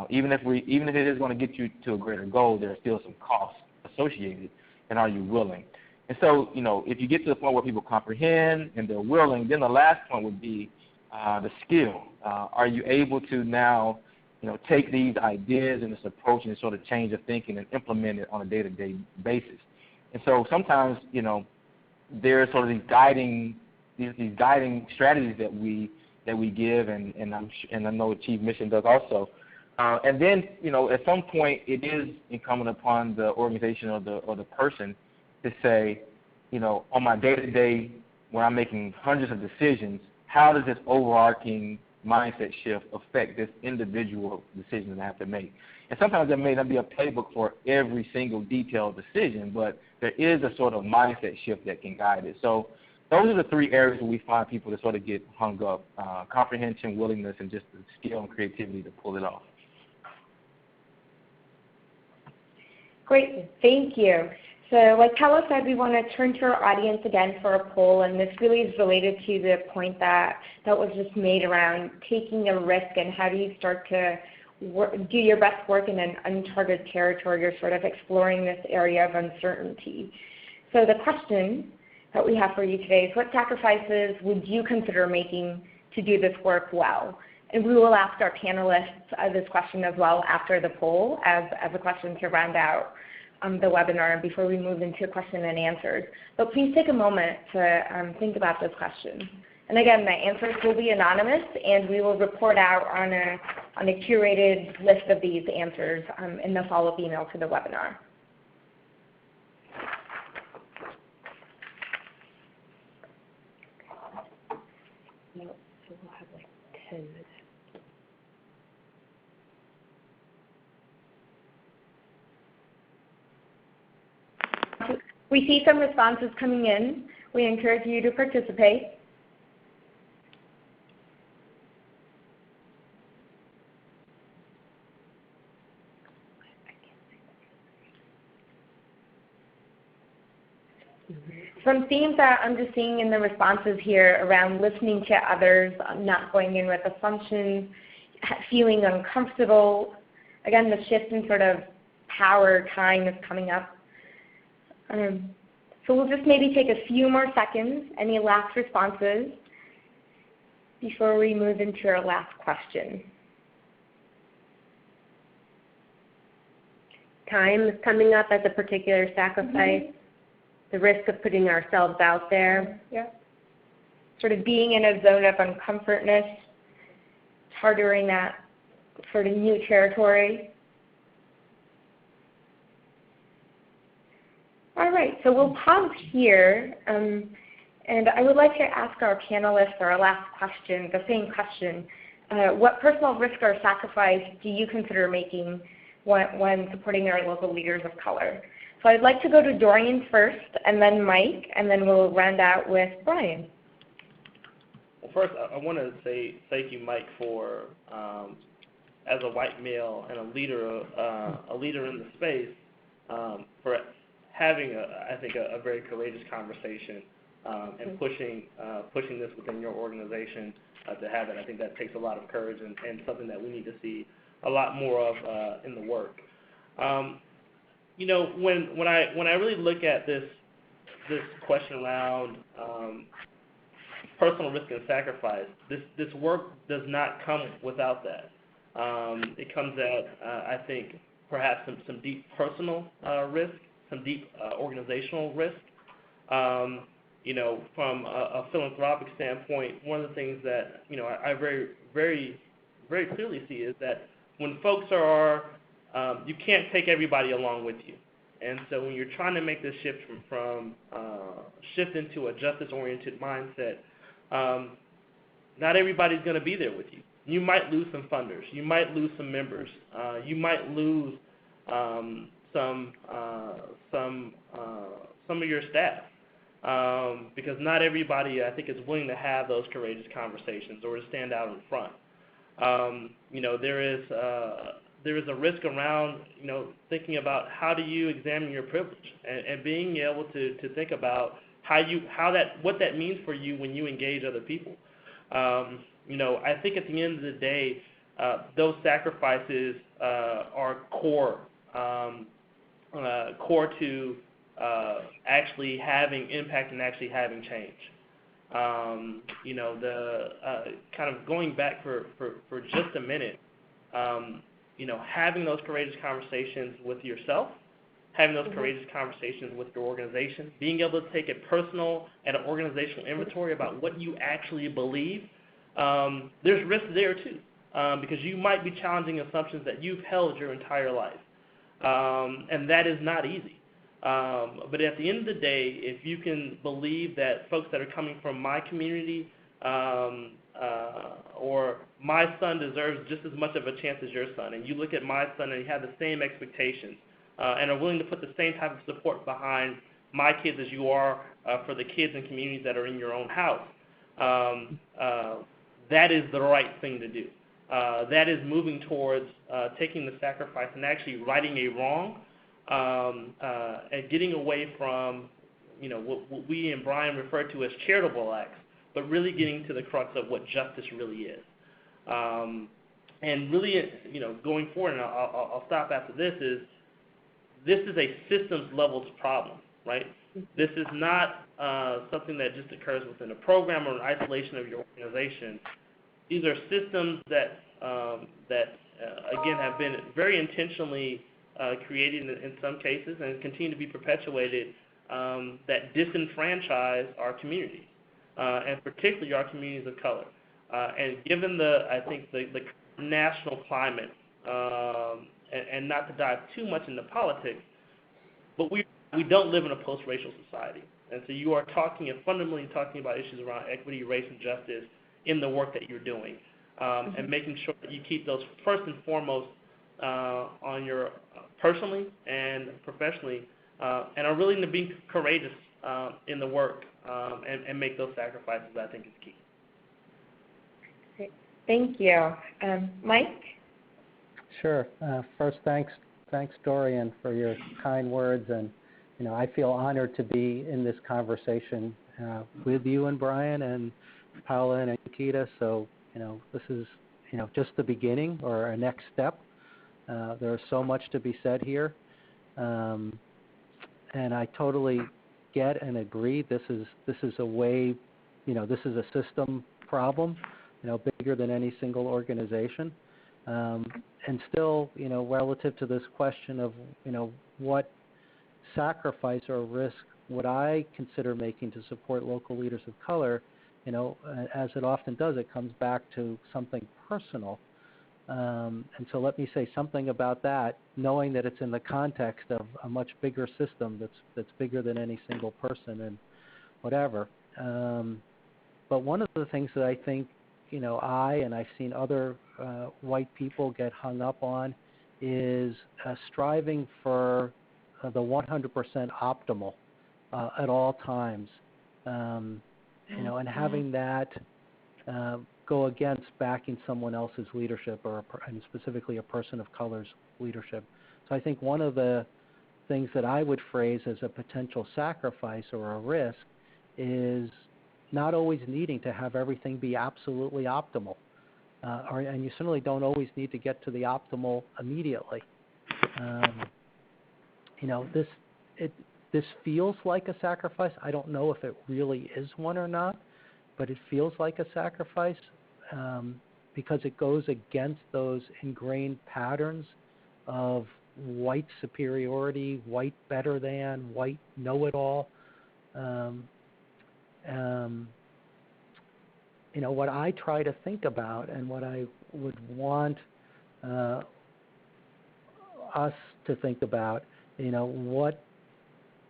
Even if it is going to get you to a greater goal, there are still some costs associated, and are you willing? And so, if you get to the point where people comprehend and they're willing, then the last point would be the skill. Are you able to now, take these ideas and this approach and sort of change of thinking and implement it on a day-to-day basis? And so sometimes, there's sort of these guiding strategies that we give, and I know Achieve Mission does also. And then, at some point, it is incumbent upon the organization or the person to say, on my day-to-day, when I'm making hundreds of decisions, how does this overarching mindset shift affect this individual decision that I have to make? And sometimes there may not be a playbook for every single detailed decision, but there is a sort of mindset shift that can guide it. So those are the three areas where we find people to sort of get hung up: comprehension, willingness, and just the skill and creativity to pull it off. Great, thank you. So like Paula said, we want to turn to our audience again for a poll, and this really is related to the point that was just made around taking a risk and how do you start to do your best work in an uncharted territory or sort of exploring this area of uncertainty. So the question that we have for you today is, what sacrifices would you consider making to do this work well? And we will ask our panelists this question as well after the poll as a question to round out the webinar before we move into question and answers. But please take a moment to think about this question. And again, the answers will be anonymous, and we will report out on a curated list of these answers in the follow-up email to the webinar. So we'll have like 10 minutes. We see some responses coming in. We encourage you to participate. Some themes that I'm just seeing in the responses here around listening to others, not going in with assumptions, feeling uncomfortable. Again, the shift in sort of power time is coming up. So we'll just maybe take a few more seconds, any last responses, before we move into our last question. Time is coming up as a particular sacrifice, the risk of putting ourselves out there. Yeah. Sort of being in a zone of uncomfortness, harboring that sort of new territory. All right, so we'll pause here, and I would like to ask our panelists our last question, the same question. What personal risk or sacrifice do you consider making when supporting our local leaders of color? So I'd like to go to Dorian first, and then Mike, and then we'll round out with Brian. Well, first, I want to say thank you, Mike, for, as a white male and a leader in the space, for having I think a very courageous conversation and pushing this within your organization to have it. I think that takes a lot of courage and something that we need to see a lot more of in the work. You know, when I really look at this question around personal risk and sacrifice, this work does not come without that. It comes at I think perhaps some deep personal risk, some deep organizational risk. You know, from a philanthropic standpoint, one of the things that, you know, I very, very, very clearly see is that when folks are, you can't take everybody along with you. And so when you're trying to make this shift from shift into a justice-oriented mindset, not everybody's going to be there with you. You might lose some funders. You might lose some members. You might lose some of your staff. Because not everybody, I think, is willing to have those courageous conversations or to stand out in front. You know, there is a risk around, you know, thinking about how do you examine your privilege and being able to think about what that means for you when you engage other people. You know, I think at the end of the day, those sacrifices are core to actually having impact and actually having change. You know, the kind of going back for just a minute, you know, having those courageous conversations with yourself, having those courageous conversations with your organization, being able to take a personal and an organizational inventory about what you actually believe. There's risk there too, because you might be challenging assumptions that you've held your entire life, and that is not easy. But at the end of the day, if you can believe that folks that are coming from my community or my son deserves just as much of a chance as your son, and you look at my son and you have the same expectations and are willing to put the same type of support behind my kids as you are for the kids and communities that are in your own house, that is the right thing to do. That is moving towards taking the sacrifice and actually righting a wrong. And getting away from, you know, what we and Brian refer to as charitable acts, but really getting to the crux of what justice really is. And really, you know, going forward, and I'll stop after this is a systems levels problem, right? This is not something that just occurs within a program or an isolation of your organization. These are systems that again, have been very intentionally created in some cases and continue to be perpetuated that disenfranchise our communities, and particularly our communities of color. And given I think the national climate, and not to dive too much into politics, but we don't live in a post-racial society. And so you are fundamentally talking about issues around equity, race, and justice in the work that you're doing, and making sure that you keep those first and foremost on your personally and professionally, and are willing to be courageous in the work and make those sacrifices, I think is key. Great. Thank you. Mike? Sure. First, thanks, Dorian, for your kind words, and you know, I feel honored to be in this conversation with you and Brian and Paola and Ankita. So, you know, this is, you know, just the beginning or a next step. There's so much to be said here, and I totally get and agree. This is a way, you know, this is a system problem, you know, bigger than any single organization, and still, you know, relative to this question of, you know, what sacrifice or risk would I consider making to support local leaders of color, you know, as it often does, it comes back to something personal. And so let me say something about that, knowing that it's in the context of a much bigger system that's bigger than any single person and whatever. But one of the things that I think, you know, I've seen other white people get hung up on is striving for the 100% optimal at all times, you know, and having that go against backing someone else's leadership and specifically a person of color's leadership. So I think one of the things that I would phrase as a potential sacrifice or a risk is not always needing to have everything be absolutely optimal. And you certainly don't always need to get to the optimal immediately. This feels like a sacrifice. I don't know if it really is one or not, but it feels like a sacrifice because it goes against those ingrained patterns of white superiority, white better than, white know-it-all. What I try to think about and what I would want us to think about,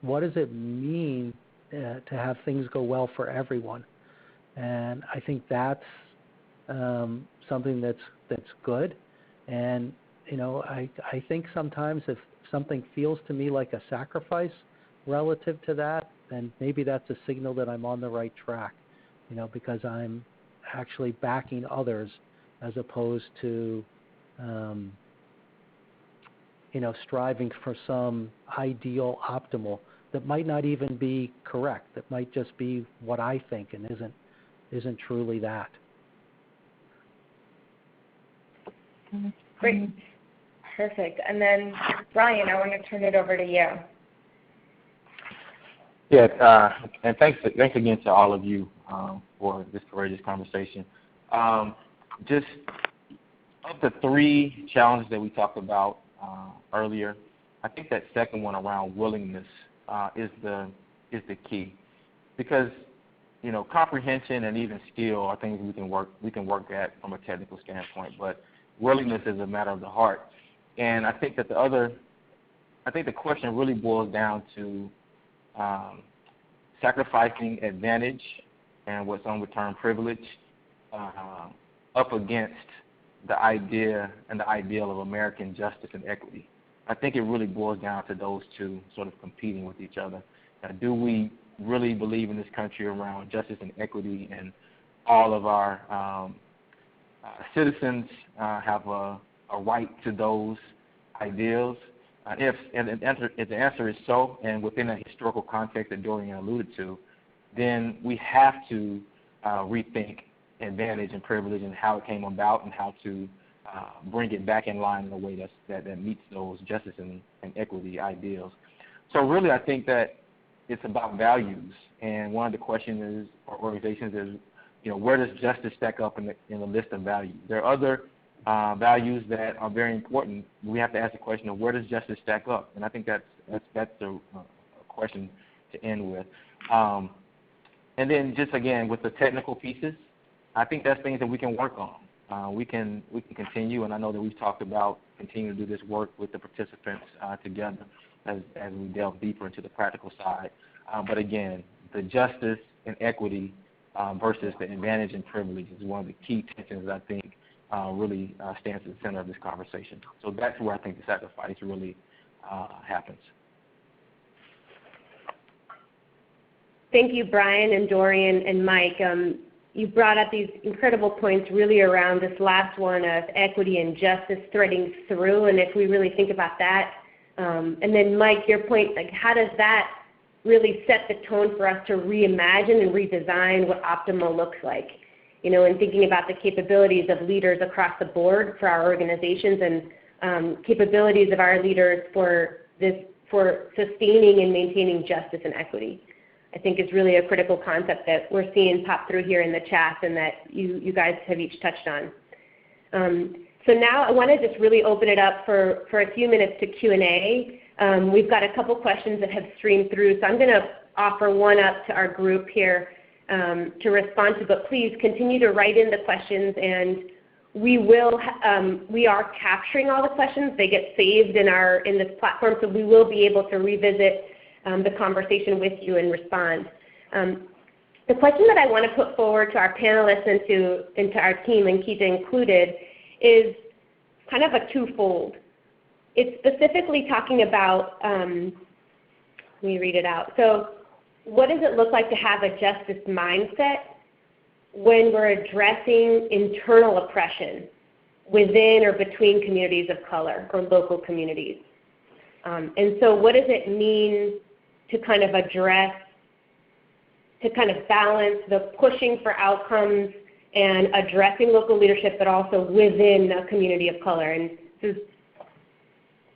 what does it mean to have things go well for everyone? And I think that's something that's good. And I think sometimes if something feels to me like a sacrifice relative to that, then maybe that's a signal that I'm on the right track. Because I'm actually backing others as opposed to striving for some ideal optimal that might not even be correct, that might just be what I think and isn't truly that. Great. Perfect. And then, Brian, I want to turn it over to you. Yeah, and thanks again to all of you for this courageous conversation. Just of the three challenges that we talked about earlier, I think that second one around willingness is the key, because comprehension and even skill are things we can work at from a technical standpoint, but willingness is a matter of the heart. And I think that the question really boils down to sacrificing advantage and what some would term privilege up against the idea and the ideal of American justice and equity. I think it really boils down to those two sort of competing with each other. Do we really believe in this country around justice and equity, and all of our citizens have a right to those ideals? If the answer is so, and within a historical context that Dorian alluded to, then we have to rethink advantage and privilege and how it came about and how to bring it back in line in a way that meets those justice and equity ideals. So really, I think that it's about values, and one of the questions is, for organizations is, where does justice stack up in the list of values? There are other values that are very important. We have to ask the question of where does justice stack up, and I think that's a question to end with. And then just again with the technical pieces, I think that's things that we can work on. We can continue, and I know that we've talked about continuing to do this work with the participants together as we delve deeper into the practical side. But again, the justice and equity versus the advantage and privilege is one of the key tensions that I think really stands at the center of this conversation. So that's where I think the sacrifice really happens. Thank you, Brian and Dorian and Mike. You brought up these incredible points really around this last one of equity and justice threading through, and if we really think about that, and then Mike, your point, like how does that really set the tone for us to reimagine and redesign what optimal looks like? And thinking about the capabilities of leaders across the board for our organizations and capabilities of our leaders for sustaining and maintaining justice and equity, I think is really a critical concept that we're seeing pop through here in the chat and that you guys have each touched on. So now I want to just really open it up for a few minutes to Q&A. We've got a couple questions that have streamed through, so I'm going to offer one up to our group here to respond to, but please continue to write in the questions, and we are capturing all the questions. They get saved in this platform, so we will be able to revisit the conversation with you and respond. The question that I want to put forward to our panelists and to our team, and Keita included, is kind of a twofold. It's specifically talking about, let me read it out. So what does it look like to have a justice mindset when we're addressing internal oppression within or between communities of color or local communities? And so what does it mean to kind of address, to kind of balance the pushing for outcomes and addressing local leadership, but also within a community of color? And this is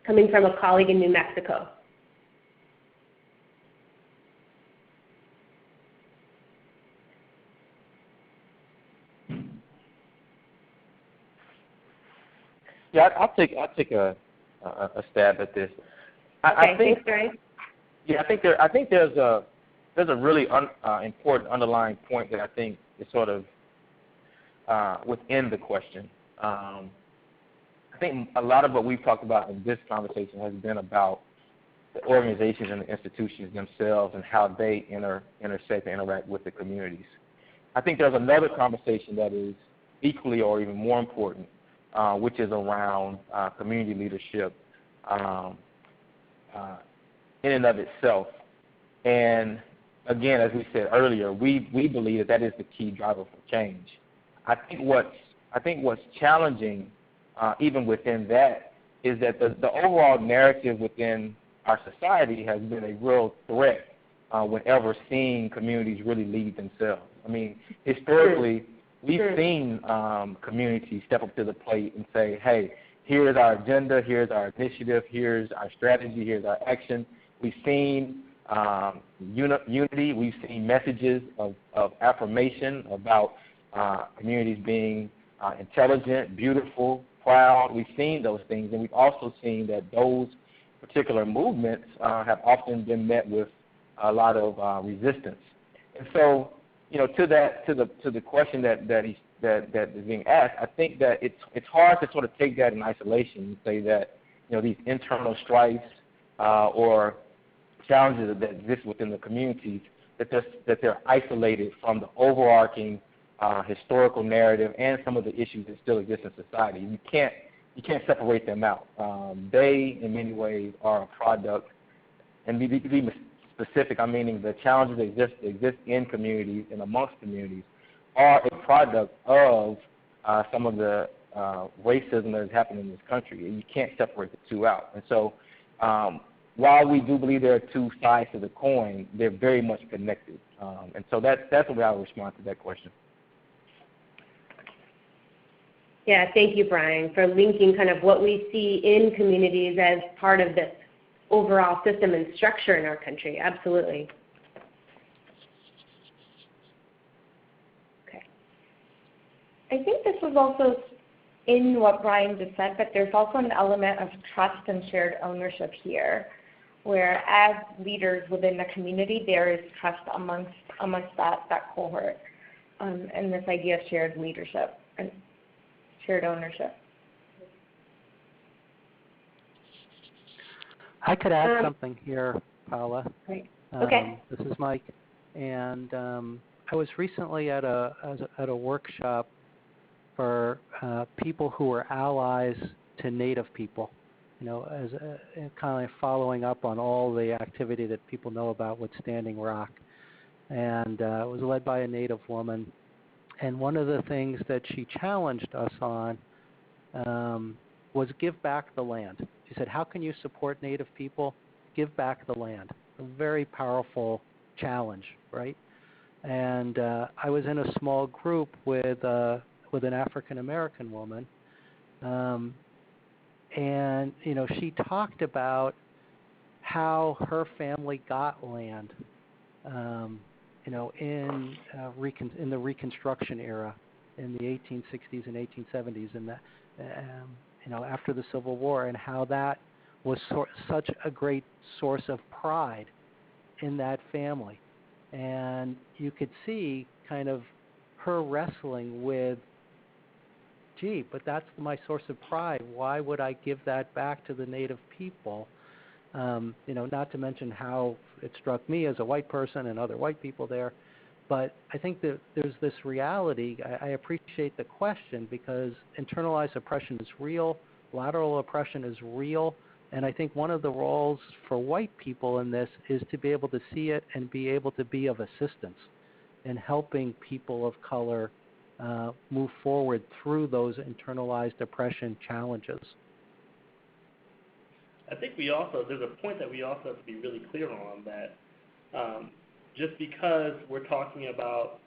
coming from a colleague in New Mexico. Yeah, I'll take a stab at this. I think, thanks, Brian. yeah, I think there's a really important underlying point that I think is sort of within the question. I think a lot of what we've talked about in this conversation has been about the organizations and the institutions themselves and how they intersect and interact with the communities. I think there's another conversation that is equally or even more important, which is around community leadership in and of itself. And again, as we said earlier, we believe that is the key driver for change. I think what's challenging, even within that, is that the overall narrative within our society has been a real threat whenever seeing communities really lead themselves. I mean, historically, we've seen communities step up to the plate and say, hey, here's our agenda, here's our initiative, here's our strategy, here's our action. We've seen unity. We've seen messages of affirmation about communities being intelligent, beautiful, proud. We've seen those things, and we've also seen that those particular movements have often been met with a lot of resistance. And so, you know, to the question that is being asked, I think that it's hard to sort of take that in isolation and say that, you know, these internal strifes or challenges that exist within the communities, that they're isolated from the overarching historical narrative and some of the issues that still exist in society. You can't separate them out. They, in many ways, are a product, and to be specific, I'm meaning the challenges that exist in communities and amongst communities are a product of some of the racism that is happening in this country. And you can't separate the two out. And so while we do believe there are two sides to the coin, they're very much connected. And so that's the way I would respond to that question. Yeah, thank you, Brian, for linking kind of what we see in communities as part of this overall system and structure in our country. Absolutely. Okay. I think this was also in what Brian just said, but there's also an element of trust and shared ownership here, where as leaders within the community, there is trust amongst that cohort, and this idea of shared leadership and shared ownership. I could add something here, Paula. Right. Okay. This is Mike, and I was recently at a workshop for people who were allies to Native people. You know, as kind of following up on all the activity that people know about with Standing Rock, and it was led by a Native woman. And one of the things that she challenged us on was give back the land. She said, how can you support Native people? Give back the land. A very powerful challenge, right? And I was in a small group with an African-American woman, and, you know, she talked about how her family got land, you know, in the Reconstruction era, in the 1860s and 1870s, and you know, after the Civil War, and how that was such a great source of pride in that family. And you could see kind of her wrestling with, gee, but that's my source of pride. Why would I give that back to the Native people? You know, not to mention how it struck me as a white person and other white people there. But I think that there's this reality. I appreciate the question because internalized oppression is real, lateral oppression is real, and I think one of the roles for white people in this is to be able to see it and be able to be of assistance in helping people of color move forward through those internalized oppression challenges. I think there's a point that we also have to be really clear on that just because we're talking about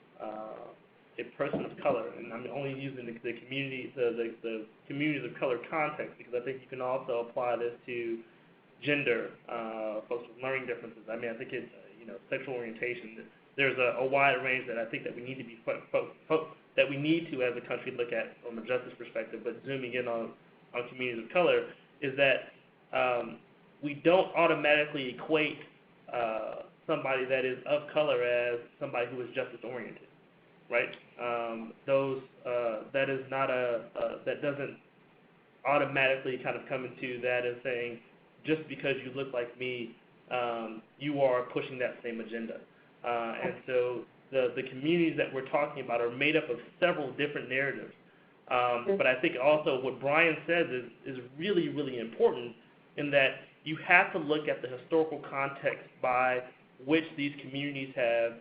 a person of color, and I'm only using the communities of color context because I think you can also apply this to gender, folks with learning differences. I mean, I think it's sexual orientation. There's a wide range that I think that we need to be that we need to as a country look at from a justice perspective. But zooming in on communities of color is that we don't automatically equate somebody that is of color as somebody who is justice oriented. Right? That is not that doesn't automatically kind of come into that as saying just because you look like me, you are pushing that same agenda. And so the communities that we're talking about are made up of several different narratives. But I think also what Brian says is really, really important in that you have to look at the historical context by which these communities have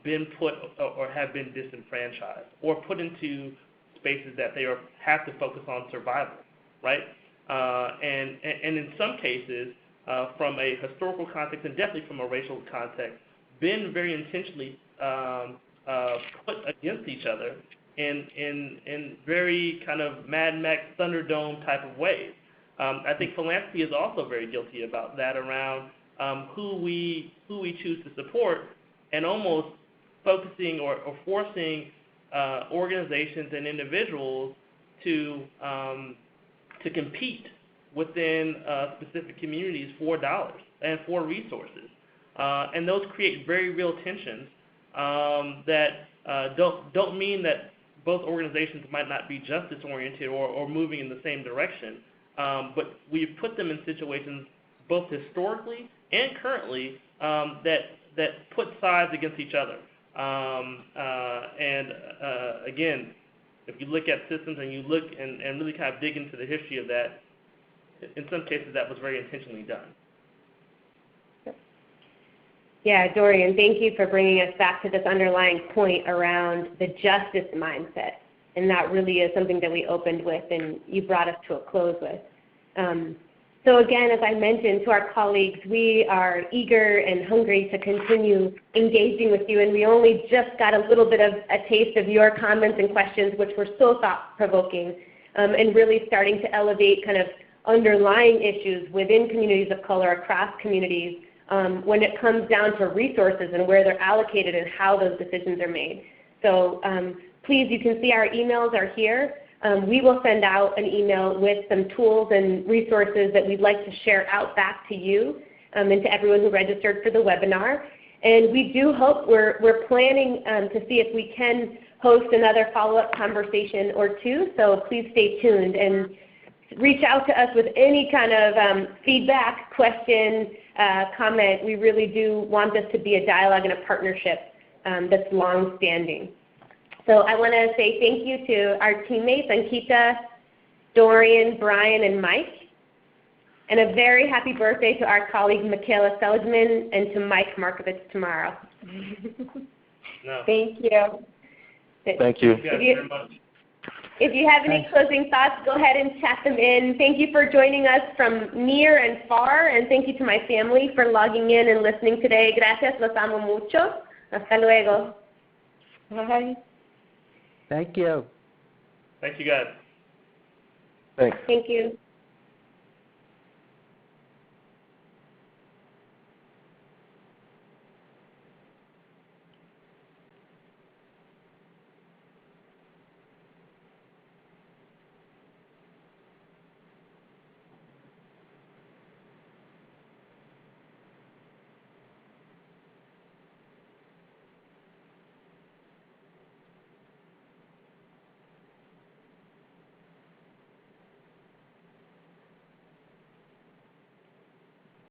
been put or have been disenfranchised or put into spaces that they have to focus on survival, right? And in some cases, from a historical context and definitely from a racial context, been very intentionally put against each other in very kind of Mad Max Thunderdome type of ways. I think philanthropy is also very guilty about that around who we choose to support, and almost focusing or forcing organizations and individuals to compete within specific communities for dollars and for resources. And those create very real tensions that don't mean that both organizations might not be justice-oriented or moving in the same direction, but we've put them in situations both historically and currently that put sides against each other. Again, if you look at systems and you look and really kind of dig into the history of that, in some cases that was very intentionally done. Yeah, Dorian, thank you for bringing us back to this underlying point around the justice mindset. And that really is something that we opened with and you brought us to a close with. So again, as I mentioned to our colleagues, we are eager and hungry to continue engaging with you, and we only just got a little bit of a taste of your comments and questions, which were so thought-provoking, and really starting to elevate kind of underlying issues within communities of color across communities when it comes down to resources and where they're allocated and how those decisions are made. So please, you can see our emails are here. We will send out an email with some tools and resources that we'd like to share out back to you and to everyone who registered for the webinar. And we do hope, we're planning to see if we can host another follow-up conversation or two, so please stay tuned and reach out to us with any kind of feedback, question, comment. We really do want this to be a dialogue and a partnership that's long-standing. So I want to say thank you to our teammates, Ankita, Dorian, Brian, and Mike. And a very happy birthday to our colleague Michaela Seligman and to Mike Markovitz tomorrow. No. Thank you. Thank you. If you have any closing thoughts, go ahead and chat them in. Thank you for joining us from near and far, and thank you to my family for logging in and listening today. Gracias, los amo mucho. Hasta luego. Bye. Thank you. Thank you, guys. Thanks. Thank you.